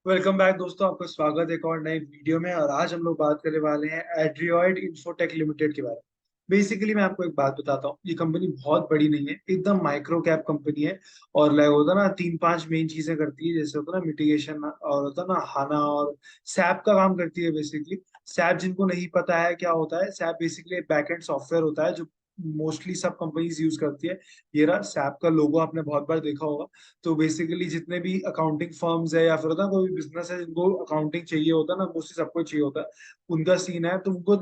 Welcome back दोस्तों, आपका स्वागत है एक और नए वीडियो में। और आज हम लोग बात करने वाले हैं एड्रियॉइड इंफोटेक लिमिटेड के बारे में। बेसिकली मैं आपको एक बात बताता हूँ, ये कंपनी बहुत बड़ी नहीं है, एकदम माइक्रो कैप कंपनी है। और लाइक होता ना, तीन पांच मेन चीजें करती है, जैसे होता ना मिटिगेशन, और होता ना हाना और सैप का काम करती है बेसिकली। सैप जिनको नहीं पता है क्या होता है, सैप बेसिकली एक बैकएंड सॉफ्टवेयर होता है जो मोस्टली सब कंपनीज यूज करती है। ये रहा सैप का लोगो, आपने बहुत बार देखा होगा। तो बेसिकली जितने भी अकाउंटिंग फर्म्स है या फिर होता है कोई बिजनेस है जिनको अकाउंटिंग चाहिए होता है ना, मोस्टली सबको चाहिए होता है। उनका सीन है तो उनको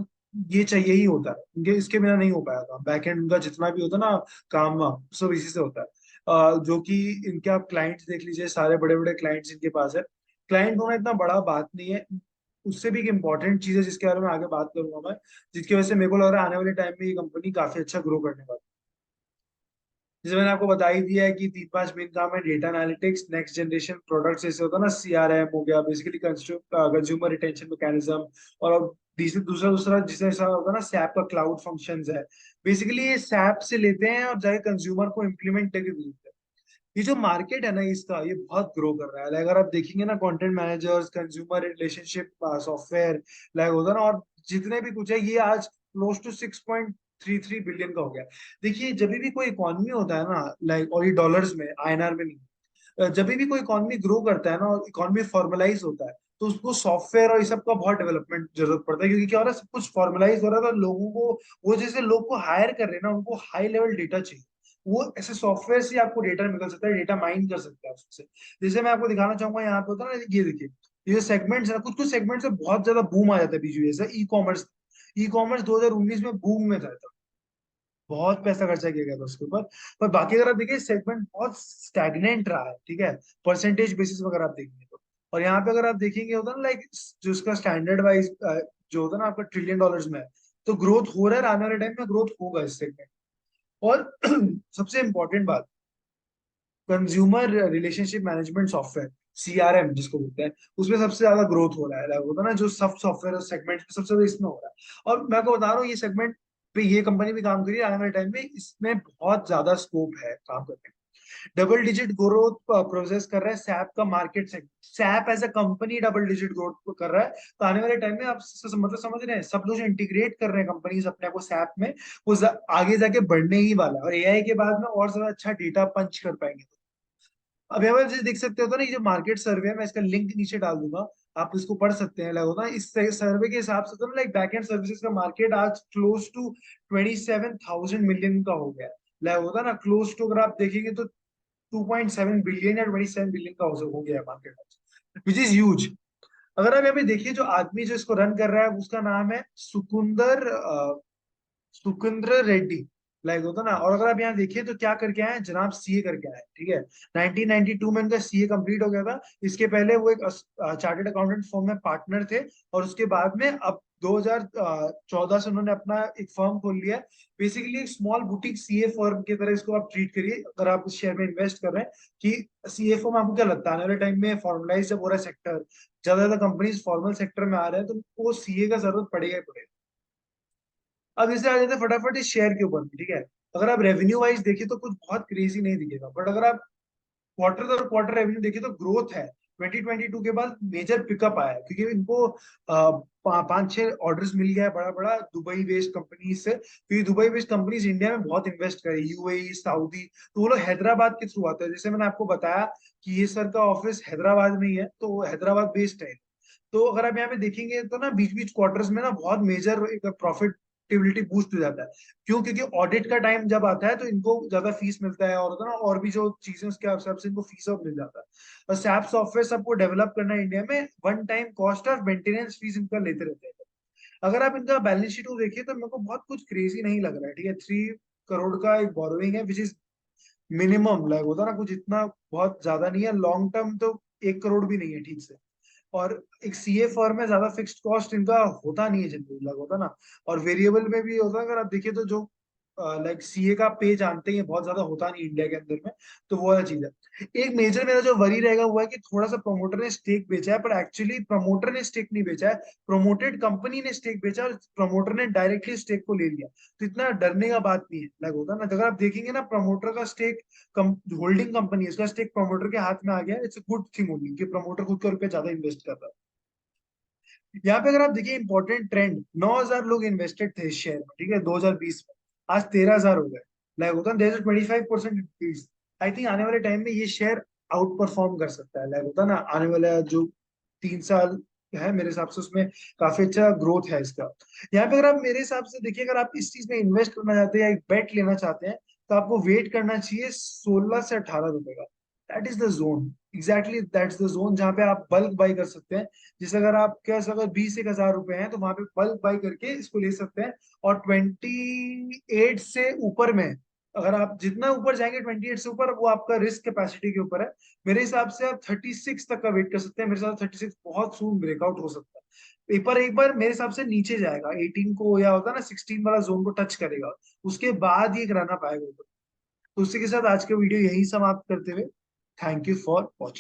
ये चाहिए ही होता है, उनके इसके बिना नहीं हो पाया था। बैक एंड उनका जितना भी होता है ना काम वाम, सब इसी से होता है। जो कि इनके आप क्लाइंट्स देख लीजिए, सारे बड़े बड़े क्लाइंट्स इनके पास है। क्लाइंट होना इतना बड़ा बात नहीं है, उससे भी एक इंपॉर्टेंट चीज है जिसके बारे में आगे बात करूंगा मैं, जिसकी वजह से मेरे को लग रहा है आने वाले टाइम में ये कंपनी काफी अच्छा ग्रो करने वाली है। जैसे मैंने आपको बता ही दिया है कि तीन पांच मेन काम है, data analytics, next generation products, जैसे होता है ना सीआरएम हो गया, बेसिकली कंज्यूमर रिटेंशन मैकेनिज्म। और अब दूसरा दूसरा जिसे ऐसा होता है ना, सैप का क्लाउड फंक्शंस है। बेसिकली ये सैप से लेते हैं और जाके कंज्यूमर को इम्प्लीमेंट करके देते हैं। ये जो मार्केट है ना इसका, ये बहुत ग्रो कर रहा है। लाइक अगर आप देखेंगे ना, content managers, consumer relationship software, like होता है ना, और जितने भी कुछ है, ये आज क्लोज टू 6.33 बिलियन का हो गया। देखिए, जब भी कोई इकोनॉमी होता है ना, लाइक, और ये डॉलर्स में, आईएनआर में नहीं, जब भी कोई इकोनॉमी ग्रो करता है ना और इकोनॉमी फॉर्मलाइज होता है, तो उसको सॉफ्टवेयर और ये सब का बहुत डेवलपमेंट जरूरत पड़ता है, क्योंकि क्या हो रहा है, सब कुछ फॉर्मलाइज हो रहा है तो लोगों को, वो जैसे लोग को हायर कर रहे हैं ना, उनको हाई लेवल डेटा चाहिए। वो ऐसे सॉफ्टवेयर से आपको डेटा निकल सकता है, डेटा माइन कर सकता है उससे। जैसे मैं आपको दिखाना चाहूंगा, यहाँ पे होता है ना, ये देखिए, ये सेगमेंट्स है, कुछ कुछ सेगमेंट से बहुत ज्यादा बूम आ जाता है बीच में, जैसे ई कॉमर्स। ई कॉमर्स 2019 में बूम में था, बहुत पैसा खर्चा किया गया था उसके ऊपर। पर बाकी अगर आप देखिए, सेगमेंट बहुत स्टैग्नेंट रहा है, ठीक है, परसेंटेज बेसिस में अगर आप देखेंगे तो। और यहाँ पे अगर आप देखेंगे, होता है ना, लाइक, जो उसका स्टैंडर्ड वाइज जो होता है ना आपका ट्रिलियन डॉलर्स में है, तो ग्रोथ हो रहा है, आने वाले टाइम में ग्रोथ होगा इस सेगमेंट। और सबसे इंपॉर्टेंट बात, consumer relationship management software, CRM जिसको बोलते हैं, उसमें सबसे ज्यादा ग्रोथ हो रहा है। like होता है ना, जो सब सॉफ्टवेयर सेगमेंट में सबसे ज्यादा इसमें हो रहा है। और मैं आपको बता रहा हूँ, ये सेगमेंट पे ये कंपनी भी काम करी है, आने वाले टाइम में इसमें बहुत ज्यादा स्कोप है काम करने का। डबल डिजिट ग्रोथ प्रोसेस कर रहा है सैप का market segment, SAP as a company double digit growth कर रहा है। तो आने वाले टाइम में आप मतलब समझ रहे हैं, सब लोग जो इंटीग्रेट कर रहे हैं कंपनीज अपने आप को सैप में, वो आगे जाके बढ़ने ही वाला है। और एआई के बाद में और ज्यादा अच्छा डेटा पंच कर पाएंगे। अब यहाँ पर जैसे देख सकते हो तो ना, ये जो मार्केट सर्वे है, मैं इसका लिंक नीचे डाल दूंगा, आप इसको पढ़ सकते हैं। लगो ना, इस सर्वे के हिसाब से तो ना, लाइक बैकएंड सर्विसेज का मार्केट आज क्लोज टू 27,000 मिलियन का हो गया। लाइक होता ना, क्लोज टू, अगर आप देखेंगे तो 2.7 बिलियन या 27 बिलियन का हो गया है मार्केट आज, विच इज ह्यूज। अगर आप यहाँ पे देखिए, जो आदमी जो इसको रन कर रहा है, उसका नाम है सुकुंद्र रेड्डी। लाइक होता ना, और अगर आप यहाँ देखिए तो क्या करके आए हैं, जनाब सीए करके आए हैं, ठीक है। 1992 में उनका सीए कंप्लीट हो गया था। इसके पहले वो एक चार्टेड अकाउंटेंट फर्म में पार्टनर थे। और उसके बाद में अब 2014 से उन्होंने अपना एक फर्म खोल लिया है। बेसिकली एक स्मॉल बुटीक सीए फर्म की तरह इसको आप ट्रीट करिए, अगर आप इस शेयर में इन्वेस्ट कर रहे हैं। कि सीए फर्म, आपको क्या लगता है आने वाले टाइम में फॉर्मलाइज जब हो रहा है सेक्टर, ज्यादा ज्यादा कंपनीज फॉर्मल सेक्टर में आ रहे हैं, तो उनको सीए का जरूरत पड़ेगा ही पड़ेगा। अब इसे आ जाते हैं फटाफट इस शेयर के ऊपर भी, ठीक है। अगर आप रेवेन्यू वाइज देखिए तो कुछ बहुत क्रेजी नहीं दिखेगा, बट अगर आप क्वार्टर और क्वार्टर रेवेन्यू देखिए तो ग्रोथ है। 2022 के बाद मेजर पिकअप आया है, क्योंकि इनको पांच छह ऑर्डर्स मिल गया है बड़ा बड़ा दुबई बेस्ड कंपनी से, क्योंकि दुबई बेस्ड कंपनीज इंडिया में बहुत इन्वेस्ट करे, यूएई, सऊदी। तो वो लोग हैदराबाद के थ्रू आते हैं, जैसे मैंने आपको बताया कि ये सर का ऑफिस हैदराबाद में ही है, तो वो हैदराबाद बेस्ड है। तो अगर आप यहाँ पे देखेंगे तो ना, बीच बीच क्वार्टर्स में ना बहुत मेजर एक प्रॉफिटेबिलिटी बूस्ट हो जाता है। क्यों? क्योंकि ऑडिट का टाइम जब आता है तो इनको ज्यादा फीस मिलता है, और होता है ना, और भी जो चीजें उसके हिसाब से इनको फीस और मिल जाता है। और सैप सॉफ्टवेयर सबको डेवलप करना है इंडिया में, one time cost of maintenance fees इनका लेते रहते हैं। अगर आप इनका बैलेंस शीट को देखिए तो मेरे को बहुत कुछ क्रेजी नहीं लग रहा है, ठीक है। 3 करोड़ का एक बोरोइंग है, विच इज मिनिमम, लाइक होता है ना, कुछ इतना बहुत ज्यादा नहीं है। लॉन्ग टर्म तो 1 करोड़ भी नहीं है, ठीक से। और एक सीए फर्म में ज्यादा फिक्स्ड कॉस्ट इनका होता नहीं है जनरली, लग होता ना। और वेरिएबल में भी होता है, अगर आप देखिए तो जो लाइक सीए का पे जानते ही हैं, बहुत ज्यादा होता नहीं इंडिया के अंदर में। तो वो वाला चीज है। एक मेजर मेरा जो वरी रहेगा वो है कि थोड़ा सा प्रमोटर ने स्टेक बेचा है, पर एक्चुअली प्रमोटर ने स्टेक नहीं बेचा है, प्रमोटेड कंपनी ने स्टेक बेचा और प्रमोटर ने डायरेक्टली स्टेक को ले लिया। तो इतना डरने का बात नहीं है। लाइक होता है ना, अगर आप देखेंगे ना प्रमोटर का स्टेक, होल्डिंग कंपनी है, उसका स्टेक प्रमोटर के हाथ में आ गया, it's a good thing only कि प्रमोटर खुद का रुपया ज्यादा इन्वेस्ट कर रहा है। यहाँ पे अगर आप देखिए इंपॉर्टेंट ट्रेंड, 9,000 लोग इन्वेस्टेड थे इस शेयर में, ठीक है, 2020 में। आज 13,000 हो गए। लाइक होता है there is 25% increase. I think आने वाले टाइम में ये शेयर आउट परफॉर्म कर सकता है। लाइक होता है ना, आने वाला जो 3 साल है मेरे हिसाब से, उसमें काफी अच्छा ग्रोथ है इसका। यहाँ पे अगर आप मेरे हिसाब से देखिए, अगर आप इस चीज में इन्वेस्ट करना चाहते हैं या एक बेट लेना चाहते हैं, तो आपको वेट करना चाहिए 16 से 18 रुपए का। That is the zone, exactly that's the zone जहाँ पे आप बल्क बाई कर सकते हैं। जैसे अगर आपके पास अगर 20 1 हजार रुपए हैं, तो वहां पे बल्क बाई करके इसको ले सकते हैं। और 28 से ऊपर में, अगर आप जितना ऊपर जाएंगे 28 से ऊपर, वो आपका रिस्क कैपेसिटी के ऊपर है। मेरे हिसाब से आप 36 तक का वेट कर सकते हैं। मेरे हिसाब से 36 बहुत सून ब्रेकआउट हो सकता है। एक बार मेरे हिसाब से नीचे जाएगा 18 को, या होता है ना 16 वाला जोन को टच करेगा, उसके बाद ये कराना पाएगा ऊपर। तो उसी के साथ आज का वीडियो यही समाप्त करते हुए, थैंक यू फॉर वॉचिंग।